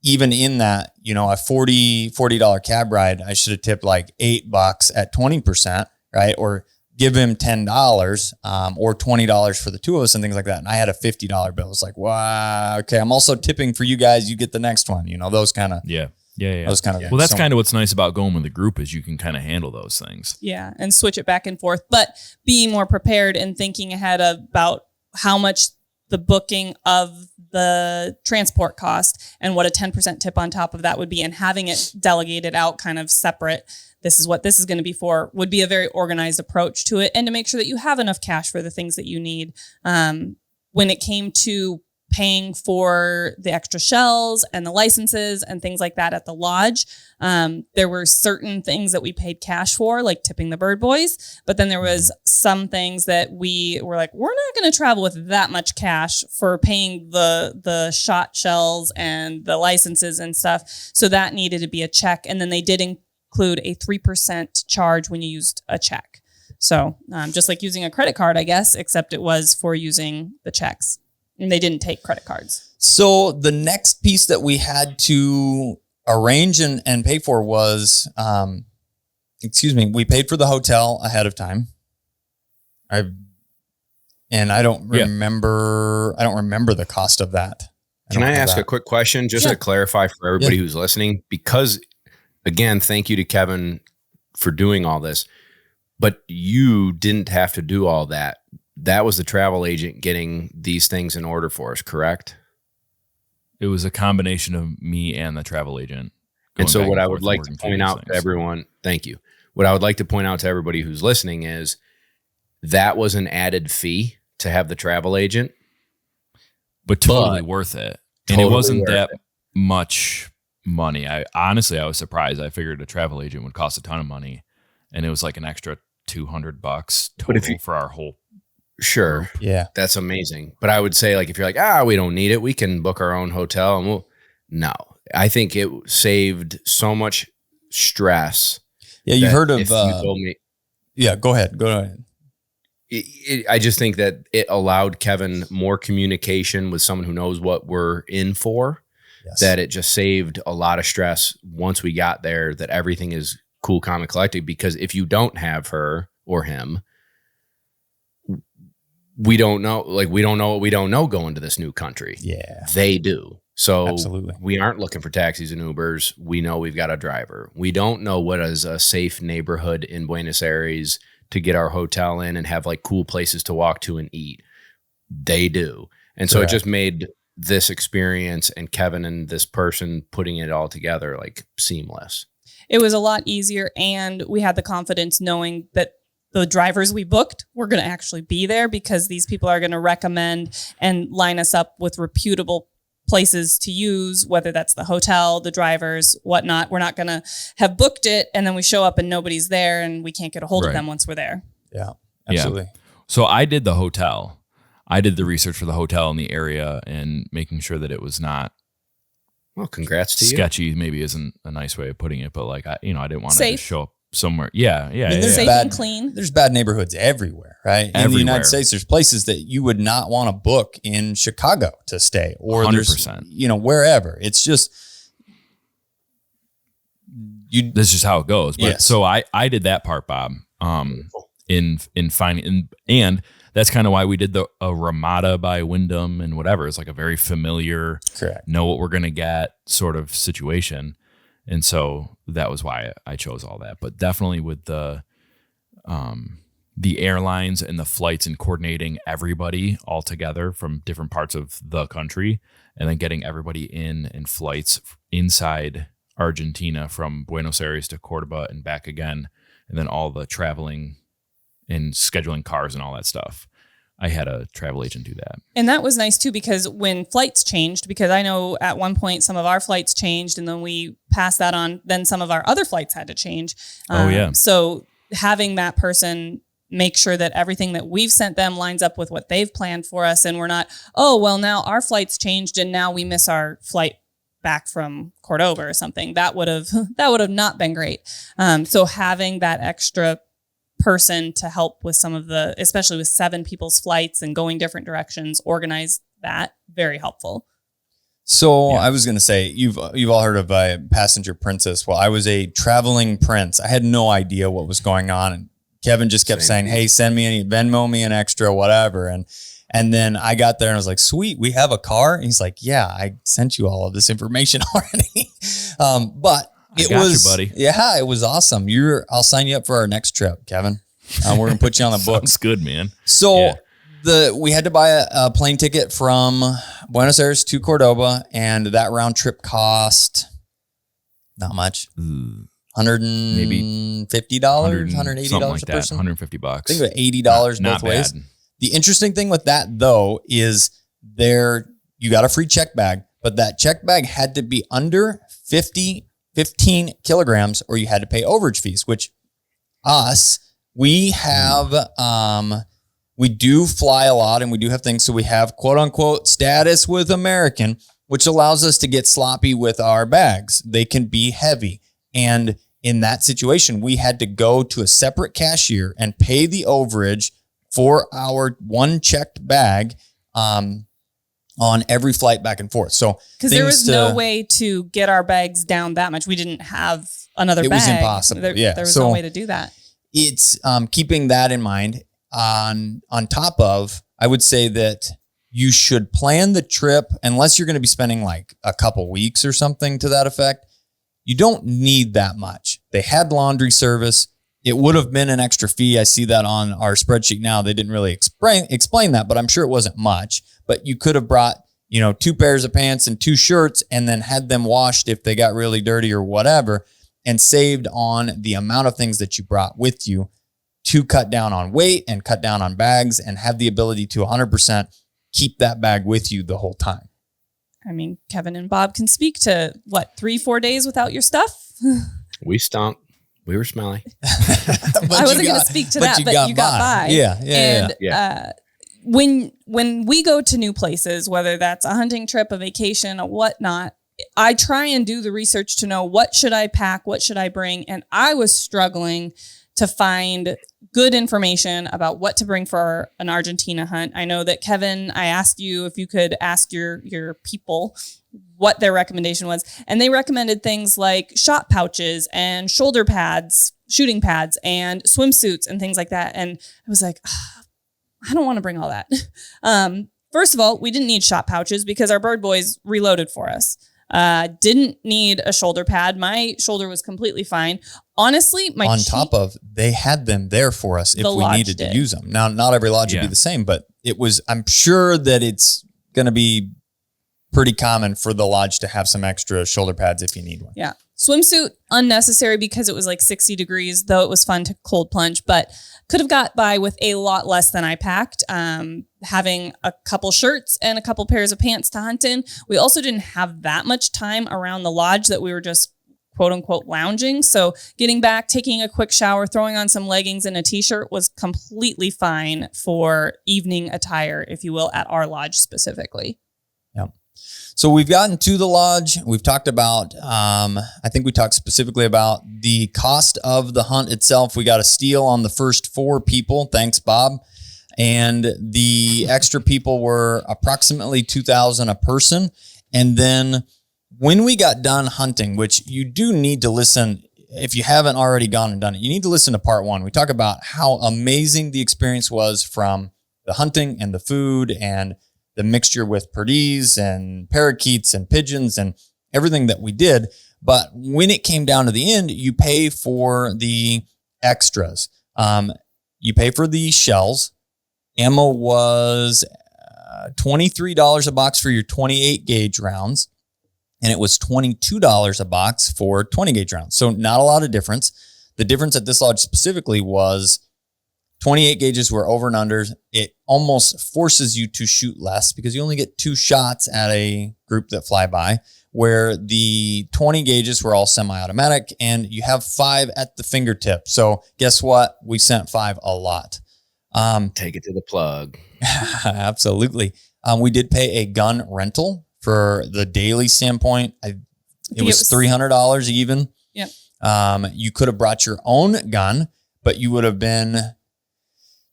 even in that, a $40 cab ride, I should have tipped like $8 at 20%, right? Or give him $10 or $20 for the two of us and things like that. And I had a $50 bill. It's like, wow, okay, I'm also tipping for you guys. You get the next one, those kind of. Yeah. Those kind of. Well, that's kind of what's nice about going with a group is you can kind of handle those things. Yeah. And switch it back and forth, but be more prepared and thinking ahead about how much the booking of the transport cost and what a 10% tip on top of that would be, and having it delegated out kind of separate. This is what this is going to be for, would be a very organized approach to it, and to make sure that you have enough cash for the things that you need. When it came to paying for the extra shells and the licenses and things like that at the lodge, there were certain things that we paid cash for, like tipping the bird boys. But then there was some things that we were like, we're not going to travel with that much cash for paying the shot shells and the licenses and stuff. So that needed to be a check. And then they did include a 3% charge when you used a check. So just like using a credit card, I guess, except it was for using the checks. And they didn't take credit cards. So the next piece that we had to arrange and pay for was, we paid for the hotel ahead of time. I don't remember the cost of that. Can I ask a quick question just to clarify for everybody who's listening? Because again, thank you to Kevin for doing all this, but you didn't have to do all that. That was the travel agent getting these things in order for us, correct? It was a combination of me and the travel agent. And so back what I forth would and like to working through point these out to things. everyone, thank you. What I would like to point out to everybody who's listening is that was an added fee to have the travel agent. But totally worth it. And Totally it wasn't worth that it. much money. I was surprised. I figured a travel agent would cost a ton of money, and it was like an extra $200 But if total for our whole. Sure. Yeah. That's amazing. But I would say, like, if you're like, we don't need it, we can book our own hotel. And no, I think it saved so much stress. Yeah. You've heard of, if you told me, yeah, go ahead. Go ahead. I just think that it allowed Kevin more communication with someone who knows what we're in for, Yes. that it just saved a lot of stress once we got there, that everything is cool, calm, and collected. Because if you don't have her or him, we don't know what we don't know going to this new country. Yeah. They do. So Absolutely. we aren't looking for taxis and Ubers. We know we've got a driver. We don't know what is a safe neighborhood in Buenos Aires to get our hotel in and have like cool places to walk to and eat. They do. And so Correct. it just made this experience and Kevin and this person putting it all together like seamless. It was a lot easier, and we had the confidence knowing that the drivers we booked were going to actually be there, because these people are going to recommend and line us up with reputable places to use, whether that's the hotel, the drivers, whatnot. We're not going to have booked it and then we show up and nobody's there and we can't get a hold of Right. them once we're there. Yeah. Absolutely. So I did the hotel. I did the research for the hotel in the area and making sure that it was not Well, congrats to you. sketchy. Maybe isn't a nice way of putting it, but like I didn't want to Safe. just show up somewhere. Yeah. I mean, there's Safe bad- and clean. There's bad neighborhoods everywhere, right? In the Everywhere. United States, there's places that you would not want to book in Chicago to stay, or 100%. there's, wherever. It's just, That's just how it goes. But Yes. so I did that part, Bob. In finding and that's kind of why we did a Ramada by Wyndham and whatever. It's like a very familiar, correct. know what we're gonna get sort of situation. And so that was why I chose all that. But definitely with the airlines and the flights and coordinating everybody all together from different parts of the country, and then getting everybody in and flights inside Argentina from Buenos Aires to Cordoba and back again, and then all the traveling and scheduling cars and all that stuff. I had a travel agent do that. And that was nice too, because when flights changed, because I know at one point some of our flights changed and then we passed that on, then some of our other flights had to change. Oh, yeah. So having that person make sure that everything that we've sent them lines up with what they've planned for us. And we're not, now our flight's changed and now we miss our flight back from Cordoba or something. That would have not been great. So having that extra person to help with some of the, especially with 7 people's flights and going different directions, organize that, very helpful. So Yeah. I was going to say, you've all heard of a passenger princess. Well, I was a traveling prince. I had no idea what was going on. And Kevin just kept saying, hey, send me Venmo me an extra, whatever. And then I got there and I was like, sweet, we have a car. And he's like, yeah, I sent you all of this information already. But it got you, was, buddy. Yeah, it was awesome. I'll sign you up for our next trip, Kevin. We're going to put you on the books. Sounds good, man. So Yeah. we had to buy a plane ticket from Buenos Aires to Cordoba, and that round trip cost not much. $150, Maybe $180 something like a that. person. $150. I think it was $80 Not both ways. bad. The interesting thing with that though is you got a free check bag, but that check bag had to be under 15 kilograms or you had to pay overage fees, which we have, we do fly a lot and we do have things. So we have quote unquote status with American, which allows us to get sloppy with our bags. They can be heavy. And in that situation, we had to go to a separate cashier and pay the overage for our one checked bag on every flight back and forth. So Because there was no way to get our bags down that much. We didn't have another bag. It was impossible. There was So no way to do that. it's keeping that in mind. On top of, I would say that you should plan the trip unless you're going to be spending like a couple weeks or something to that effect. You don't need that much. They had laundry service. It would have been an extra fee. I see that on our spreadsheet now. They didn't really explain that, but I'm sure it wasn't much. But you could have brought, 2 pairs of pants and 2 shirts, and then had them washed if they got really dirty or whatever, and saved on the amount of things that you brought with you to cut down on weight and cut down on bags and have the ability to 100% keep that bag with you the whole time. I mean, Kevin and Bob can speak to 3-4 days without your stuff. We stunk. We were smelly. I wasn't going to speak to that, but you got by. Yeah. When we go to new places, whether that's a hunting trip, a vacation, or whatnot, I try and do the research to know what should I pack, what should I bring. And I was struggling to find good information about what to bring for an Argentina hunt. I know that Kevin, I asked you if you could ask your people what their recommendation was. And they recommended things like shot pouches and shoulder pads, shooting pads and swimsuits and things like that. And I was like, I don't want to bring all that. First of all, we didn't need shot pouches because our bird boys reloaded for us. Didn't need a shoulder pad. My shoulder was completely fine. Honestly, they had them there for us if we needed to use them. Now, not every lodge would be the same, but I'm sure that it's going to be pretty common for the lodge to have some extra shoulder pads if you need one. Yeah. Swimsuit, unnecessary because it was like 60 degrees, though it was fun to cold plunge, but could have got by with a lot less than I packed. Having a couple shirts and a couple pairs of pants to hunt in. We also didn't have that much time around the lodge that we were just quote unquote lounging. So getting back, taking a quick shower, throwing on some leggings and a t-shirt was completely fine for evening attire, if you will, at our lodge specifically. Yeah. So we've gotten to the lodge. We've talked about, I think we talked specifically about the cost of the hunt itself. We got a steal on the first 4 people. Thanks, Bob. And the extra people were approximately $2,000 a person. And then when we got done hunting, which you do need to listen, if you haven't already gone and done it, you need to listen to part 1. We talk about how amazing the experience was from the hunting and the food and the mixture with perdies and parakeets and pigeons and everything that we did. But when it came down to the end, you pay for the extras. You pay for the shells. Ammo was $23 a box for your 28 gauge rounds. And it was $22 a box for 20 gauge rounds. So not a lot of difference. The difference at this lodge specifically was 28 gauges were over and under. It almost forces you to shoot less because you only get 2 shots at a group that fly by, where the 20 gauges were all semi-automatic and you have 5 at the fingertip. So guess what? We sent 5 a lot. Take it to the plug. Absolutely. We did pay a gun rental for the daily standpoint. It was $300 even. Yep. You could have brought your own gun, but you would have been...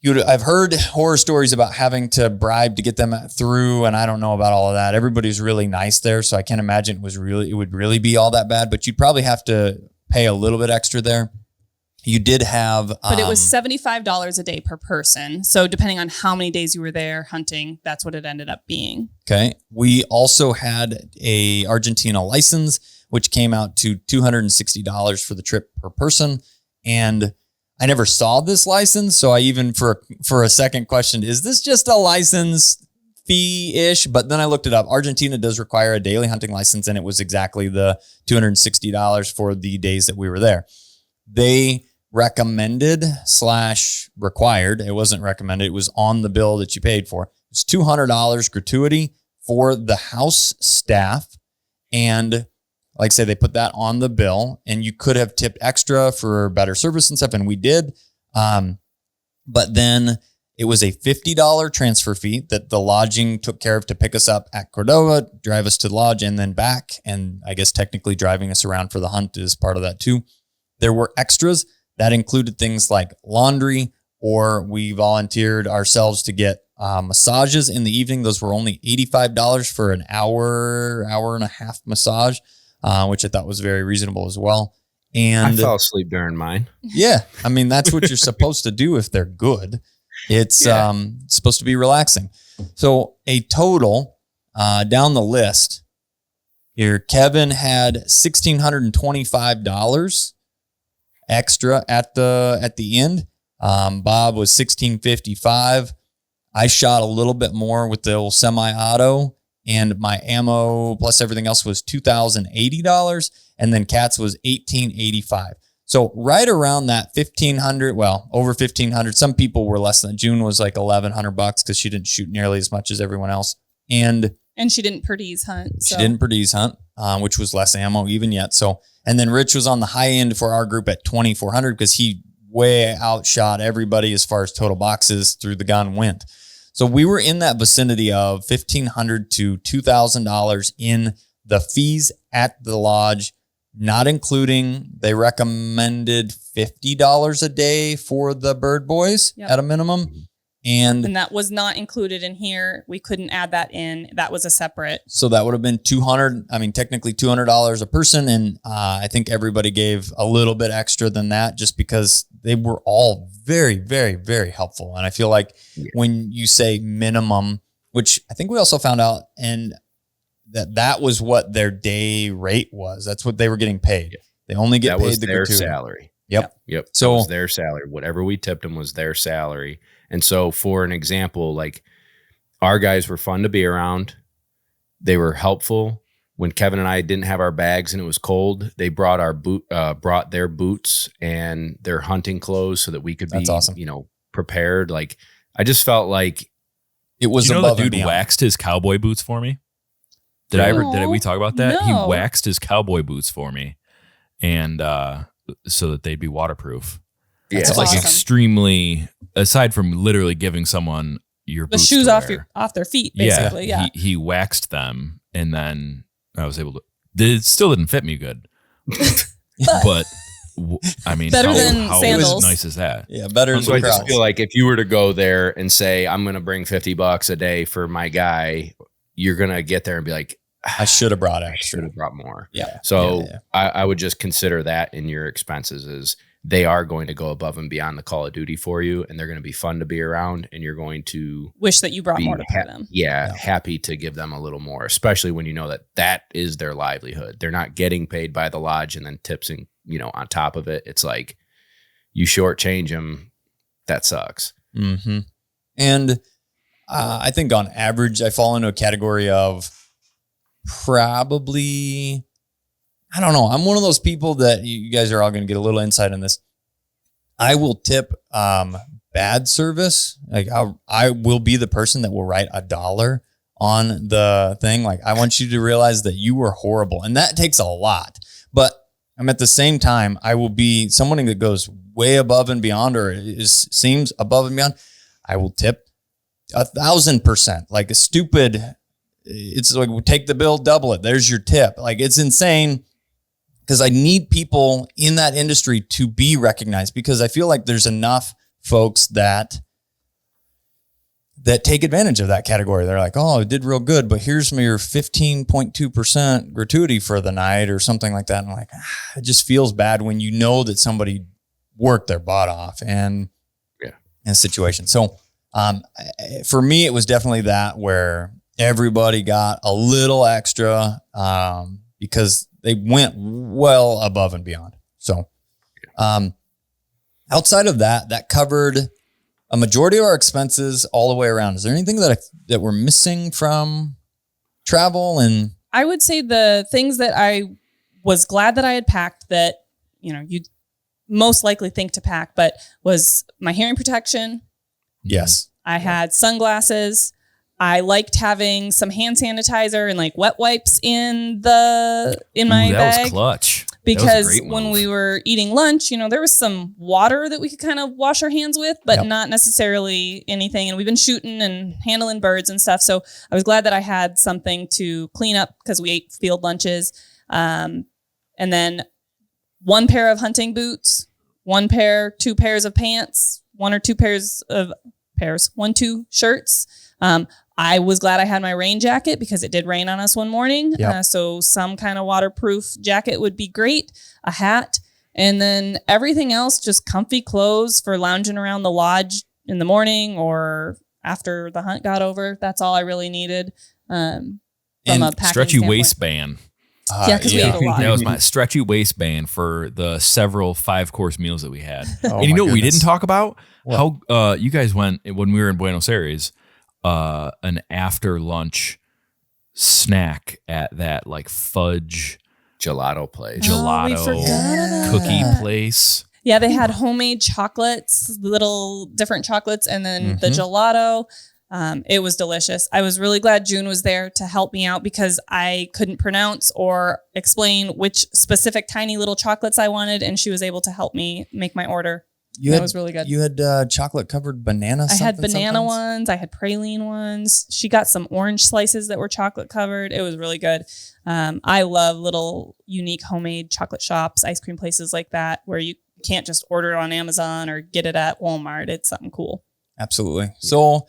I've heard horror stories about having to bribe to get them through, and I don't know about all of that. Everybody's really nice there, so I can't imagine it would really be all that bad, but you'd probably have to pay a little bit extra there. You did have... But it was $75 a day per person. So depending on how many days you were there hunting, that's what it ended up being. Okay. We also had a Argentina license, which came out to $260 for the trip per person. And I never saw this license. So I even for a second questioned, is this just a license fee-ish? But then I looked it up. Argentina does require a daily hunting license, and it was exactly the $260 for the days that we were there. They recommended / required. It wasn't recommended. It was on the bill that you paid for. It's $200 gratuity for the house staff. And like I said, they put that on the bill, and you could have tipped extra for better service and stuff. And we did. But then it was a $50 transfer fee that the lodging took care of to pick us up at Cordova, drive us to the lodge and then back. And I guess technically driving us around for the hunt is part of that too. There were extras that included things like laundry, or we volunteered ourselves to get massages in the evening. Those were only $85 for an hour and a half massage, which I thought was very reasonable as well. And I fell asleep during mine. Yeah. I mean, that's what you're supposed to do if they're good. It's supposed to be relaxing. So a total down the list here, Kevin had $1,625 extra at the end. Bob was $1,655. I shot a little bit more with the old semi-auto, and my ammo plus everything else was $2,080, and then cats was $1,885. So right around that $1,500, well, over $1,500. Some people were less than. June was like $1,100 because she didn't shoot nearly as much as everyone else, and she didn't Perdiz hunt. So. She didn't Perdiz hunt, which was less ammo even yet. So, and then Rich was on the high end for our group at 2,400 because he way outshot everybody as far as total boxes through the gun went. So we were in that vicinity of $1,500 to $2,000 in the fees at the lodge, not including, they recommended $50 a day for the bird boys at a minimum. And that was not included in here. We couldn't add that in. That was a separate. So that would have been technically $200 a person. And I think everybody gave a little bit extra than that just because they were all very, very, very helpful. And I feel like when you say minimum, which I think we also found out, and that was what their day rate was. That's what they were getting paid. They only get paid the their gratuity. salary. Yep. So that was their salary. Whatever we tipped them was their salary. And so for an example, like our guys were fun to be around. They were helpful. When Kevin and I didn't have our bags and it was cold, they brought brought their boots and their hunting clothes so that we could be, awesome. Prepared. Like I just felt like it was above the and dude beyond. waxed his cowboy boots for me. Did we talk about that? No. He waxed his cowboy boots for me, and so that they'd be waterproof. Yeah, It's awesome. like extremely, aside from literally giving someone your The boots shoes to off wear, their feet, basically. Yeah. He waxed them, and then I was able to. It still didn't fit me good, but I mean, Better than how sandals. nice is that? Yeah, better So than I just Crocs. feel like if you were to go there and say, I'm going to bring $50 a day for my guy, you're going to get there and be like, I should have brought I extra. should have brought more. Yeah. So Yeah. I would just consider that in your expenses is they are going to go above and beyond the Call of Duty for you, and they're going to be fun to be around, and you're going to Wish that you brought be more to pay them. happy to give them a little more, especially when you know that is their livelihood. They're not getting paid by the lodge and then tips and on top of it. It's like you shortchange them. That sucks. Mm-hmm. And I think on average, I fall into a category of probably, I don't know. I'm one of those people that you guys are all going to get a little insight on this. I will tip bad service. Like I will be the person that will write $1 on the thing. Like I want you to realize that you were horrible, and that takes a lot. But I'm at the same time, I will be someone that goes way above and beyond, or seems above and beyond. I will tip 1,000%. Like a stupid. It's like take the bill, double it. There's your tip. Like it's insane. Because I need people in that industry to be recognized, because I feel like there's enough folks that take advantage of that category. They're like, oh, it did real good, but here's your 15.2% gratuity for the night or something like that. And I'm like, it just feels bad when you know that somebody worked their butt off and in a situation. So for me, it was definitely that where everybody got a little extra because they went well above and beyond. So, outside of that covered a majority of our expenses all the way around. Is there anything that we're missing from travel? And I would say the things that I was glad that I had packed that, you'd most likely think to pack, but was my hearing protection. Yes. I had sunglasses. I liked having some hand sanitizer and like wet wipes in my bag. That was clutch. Because when we were eating lunch, there was some water that we could kind of wash our hands with, but not necessarily anything. And we've been shooting and handling birds and stuff. So I was glad that I had something to clean up because we ate field lunches. And then 1 pair of hunting boots, 2 pairs of pants, 1 or 2 pairs of 2 shirts. I was glad I had my rain jacket because it did rain on us one morning. Yep. So some kind of waterproof jacket would be great, a hat, and then everything else, just comfy clothes for lounging around the lodge in the morning or after the hunt got over. That's all I really needed. From a packing stretchy standpoint. waistband. Because we ate a lot. That was my stretchy waistband for the several 5-course meals that we had. Oh and you know my what we goodness. didn't talk about? What? How you guys went when we were in Buenos Aires, an after lunch snack at that like fudge Gelato place. gelato cookie place. Yeah, they had homemade chocolates, little different chocolates, and then the gelato. It was delicious. I was really glad June was there to help me out because I couldn't pronounce or explain which specific tiny little chocolates I wanted, and she was able to help me make my order. That was really good. You had chocolate covered banana. I had banana ones. I had praline ones. She got some orange slices that were chocolate covered. It was really good. I love little unique homemade chocolate shops, ice cream places like that, where you can't just order it on Amazon or get it at Walmart. It's something cool. Absolutely. So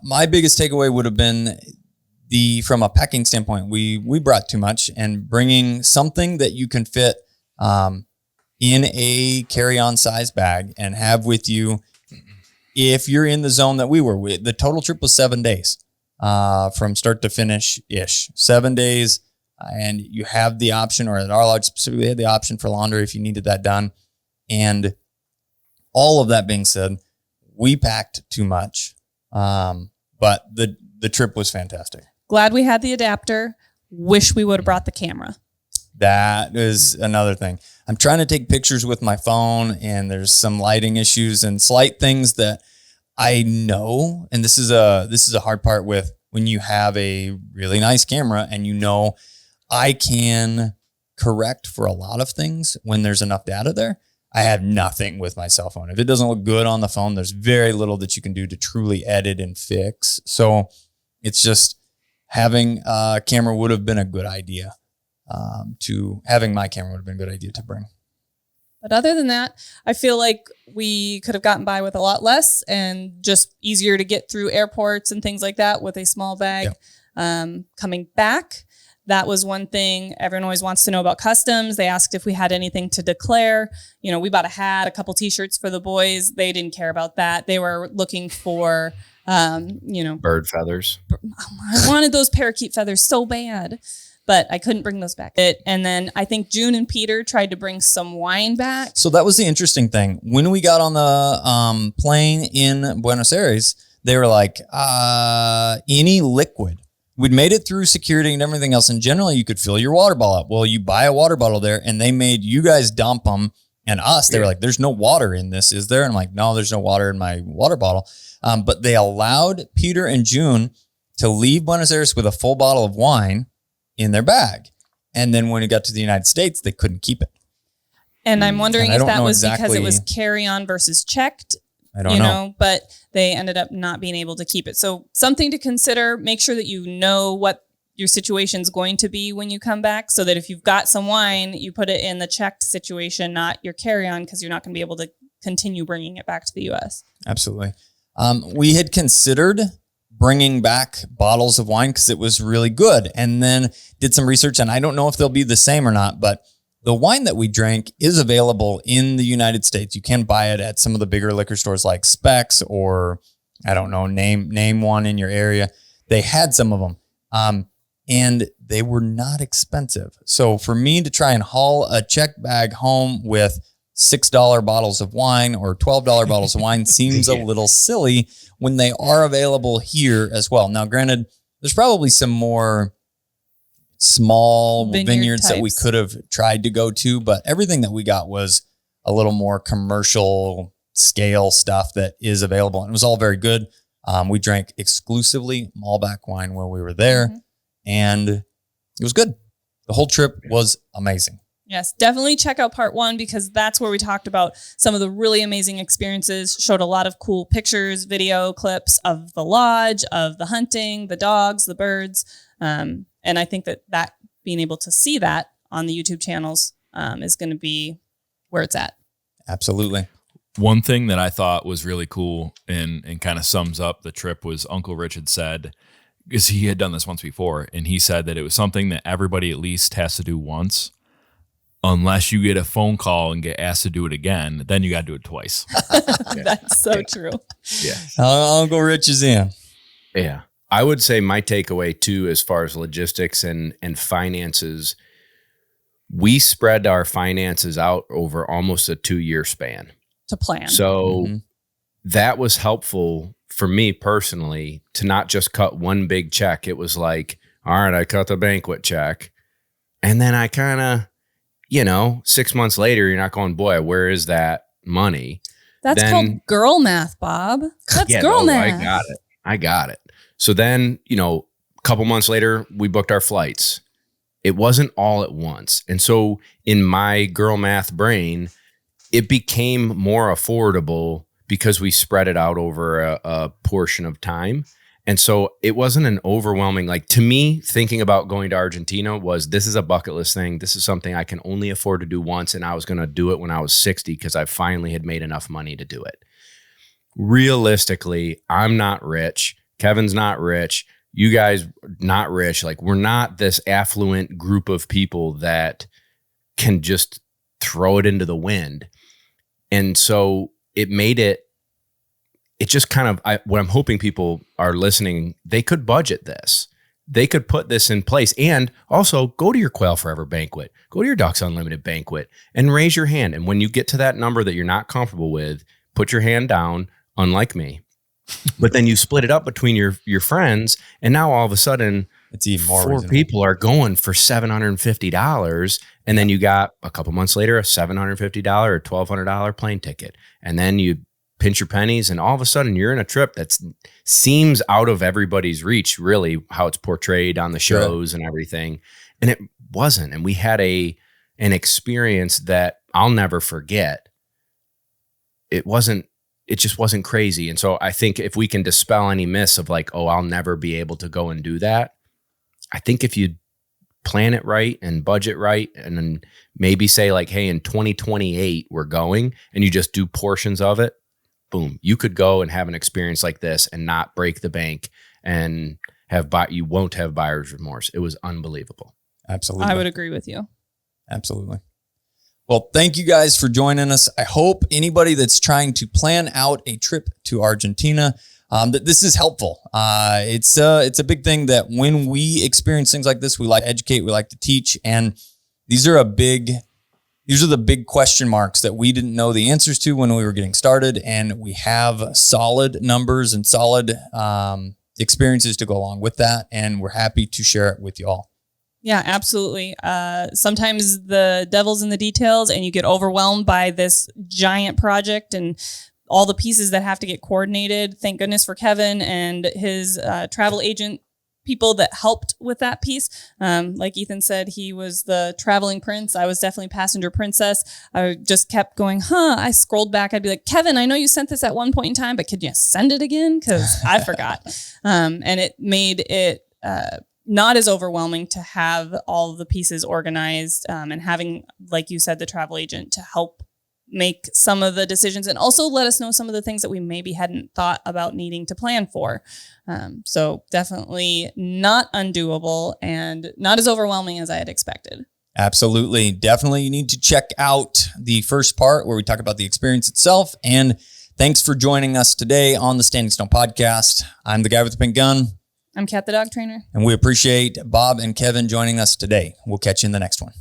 my biggest takeaway would have been from a packing standpoint, we brought too much, and bringing something that you can fit in a carry-on size bag and have with you if you're in the zone that we were with. The total trip was 7 days from start to finish-ish. 7 days, and you have the option, or at our lodge specifically had the option for laundry if you needed that done. And all of that being said, we packed too much, but the trip was fantastic. Glad we had the adapter. Wish we would have brought the camera. That is another thing. I'm trying to take pictures with my phone, and there's some lighting issues and slight things that I know. And this is a hard part with when you have a really nice camera, and I can correct for a lot of things when there's enough data there. I have nothing with my cell phone. If it doesn't look good on the phone, there's very little that you can do to truly edit and fix. So it's just having a camera would have been a good idea. Having my camera would have been a good idea to bring. But other than that, I feel like we could have gotten by with a lot less and just easier to get through airports and things like that with a small bag. Yep. Coming back, that was one thing everyone always wants to know about customs. They asked if we had anything to declare. We bought a hat, a couple t-shirts for the boys. They didn't care about that. They were looking for, bird feathers. I wanted those parakeet feathers so bad, but I couldn't bring those back. And then I think June and Peter tried to bring some wine back. So that was the interesting thing. When we got on the plane in Buenos Aires, they were like, any liquid. We'd made it through security and everything else. And generally you could fill your water bottle up. Well, you buy a water bottle there, and they made you guys dump them, and us. They were like, there's no water in this, is there? And I'm like, no, there's no water in my water bottle. But they allowed Peter and June to leave Buenos Aires with a full bottle of wine in their bag. And then when it got to the United States, they couldn't keep it. And I'm wondering if that was because it was carry-on versus checked. I don't know. But they ended up not being able to keep it. So something to consider. Make sure that you know what your situation's going to be when you come back, so that if you've got some wine, you put it in the checked situation, not your carry-on, because you're not going to be able to continue bringing it back to the U.S. Absolutely. We had considered bringing back bottles of wine because it was really good, and then did some research, and I don't know if they'll be the same or not, but the wine that we drank is available in the United States. You can buy it at some of the bigger liquor stores like Specs, or I don't know, name one in your area. They had some of them, and they were not expensive. So for me to try and haul a check bag home with $6 bottles of wine or $12 bottles of wine seems a little silly when they are available here as well. Now, granted, there's probably some more small vineyards that we could have tried to go to, but everything that we got was a little more commercial scale stuff that is available. And it was all very good. We drank exclusively Malbec wine while we were there, and it was good. The whole trip was amazing. Yes, definitely check out part 1, because that's where we talked about some of the really amazing experiences, showed a lot of cool pictures, video clips of the lodge, of the hunting, the dogs, the birds. And I think that being able to see that on the YouTube channels is going to be where it's at. Absolutely. One thing that I thought was really cool and kind of sums up the trip was Uncle Rich had said, because he had done this once before, and he said that it was something that everybody at least has to do once. Unless you get a phone call and get asked to do it again, then you got to do it twice. That's so true. Yeah. Uncle Rich is in. Yeah. I would say my takeaway too, as far as logistics and finances, we spread our finances out over almost a 2-year span To plan. So that was helpful for me personally to not just cut one big check. It was like All right, I cut the banquet check. And then I kind of, 6 months later, you're not going, boy, where is that money? That's called girl math, Bob. That's girl math. I got it. So then, a couple months later, we booked our flights. It wasn't all at once. And so in my girl math brain, it became more affordable because we spread it out over a portion of time. And so it wasn't an overwhelming, to me, thinking about going to Argentina this is a bucket list thing. This is something I can only afford to do once. And I was going to do it when I was 60 because I finally had made enough money to do it. Realistically, I'm not rich. Kevin's not rich. You guys not rich. We're not this affluent group of people that can just throw it into the wind. And so it made it just kind of, what I'm hoping people are listening, they could budget this. They could put this in place, and also go to your Quail Forever banquet, go to your Ducks Unlimited banquet, and raise your hand. And when you get to that number that you're not comfortable with, put your hand down, unlike me. But then you split it up between your friends, and now all of a sudden, it's even more 4 reasonable. people are going for $750, and then you got a couple months later a $750 or $1,200 plane ticket, and then you pinch your pennies, and all of a sudden you're in a trip that seems out of everybody's reach, really, how it's portrayed on the shows and everything. And it wasn't. And we had an experience that I'll never forget. It just wasn't crazy. And so I think if we can dispel any myths of I'll never be able to go and do that. I think if you plan it right and budget right, and then maybe say hey, in 2028 we're going, and you just do portions of it, boom, you could go and have an experience like this and not break the bank and you won't have buyer's remorse. It was unbelievable. Absolutely. I would agree with you. Absolutely. Well, thank you guys for joining us. I hope anybody that's trying to plan out a trip to Argentina, that this is helpful. It's a big thing that when we experience things like this, we like to educate, we like to teach. And these are the big question marks that we didn't know the answers to when we were getting started. And we have solid numbers and solid experiences to go along with that. And we're happy to share it with you all. Yeah, absolutely. Sometimes the devil's in the details and you get overwhelmed by this giant project and all the pieces that have to get coordinated. Thank goodness for Kevin and his travel agent people that helped with that piece. Like Ethan said, he was the traveling prince. I was definitely passenger princess. I just kept going, I scrolled back. I'd be like, Kevin, I know you sent this at one point in time, but could you send it again? Because I forgot. And it made it not as overwhelming to have all of the pieces organized and having, like you said, the travel agent to help make some of the decisions and also let us know some of the things that we maybe hadn't thought about needing to plan for. So definitely not undoable and not as overwhelming as I had expected. Absolutely. Definitely. You need to check out the first part where we talk about the experience itself. And thanks for joining us today on the Standing Stone podcast. I'm the guy with the pink gun. I'm Kat the dog trainer. And we appreciate Bob and Kevin joining us today. We'll catch you in the next one.